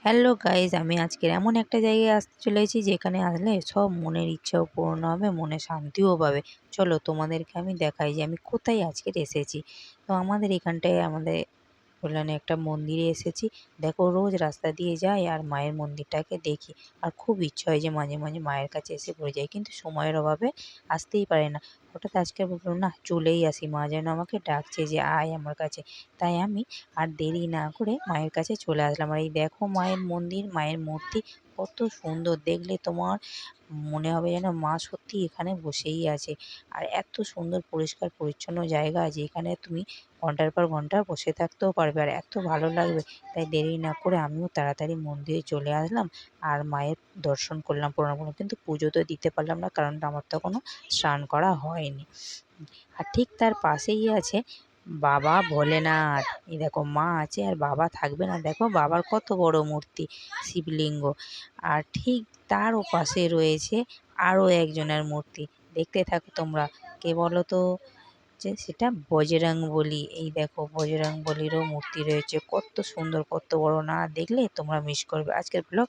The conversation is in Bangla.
হ্যালো গাইজ, আমি আজকের এমন একটা জায়গায় আসতে চলেছি যেখানে আসলে সব মনের ইচ্ছাও পূর্ণ হবে, মনে শান্তিও পাবে। চলো তোমাদেরকে আমি দেখাই যে আমি কোথায় আজকের এসেছি। তো আমাদের এখানটায় আমাদের কল্যাণে একটা মন্দিরে এসেছি। দেখো, রোজ রাস্তা দিয়ে যাই আর মায়ের মন্দিরটাকে দেখি। আর খুব ইচ্ছা হয় যে মাঝে মাঝে মায়ের কাছে এসে পড়ে যাই, কিন্তু সময়ের অভাবে আসতেই পারে না। হঠাৎ আজকে ভাবলাম না, চলেই আসি, মা যেন আমাকে ডাকছে যে আয় আমার কাছে। তাই আমি আর দেরি না করে মায়ের কাছে চলে আসলাম। আর এই দেখো মায়ের মন্দির, মায়ের মূর্তি কত সুন্দর, দেখলে তোমার মনে হবে যেন মা সত্যি এখানে বসেই আছে। আর এত সুন্দর পরিষ্কার পরিচ্ছন্ন জায়গা, যেখানে তুমি ঘন্টার পর ঘন্টা বসে থাকতেও পারবে আর এত ভালো লাগবে। তাই দেরি না করে আমিও তাড়াতাড়ি মন্দিরে চলে আসলাম আর মায়ের দর্শন করলাম, প্রণাম করলাম। কিন্তু পুজো তো দিতে পারলাম না, কারণ আমার তো কোনো স্নান করা হয়নি। আর ঠিক তার পাশেই আছে বাবা ভোলেনাথ। এই দেখো, মা আছে আর বাবা থাকবে না? দেখো বাবার কত বড় মূর্তি, শিবলিঙ্গ। আর ঠিক তারও পাশে রয়েছে আরও একজনের মূর্তি। দেখতে থাকো তোমরা, কে বলো তো? যে সেটা বজরংবলী। এই দেখো, বজরংবলীরও মূর্তি রয়েছে, কত সুন্দর, কত বড়। না দেখলে তোমরা মিস করবে। আজকের ব্লগ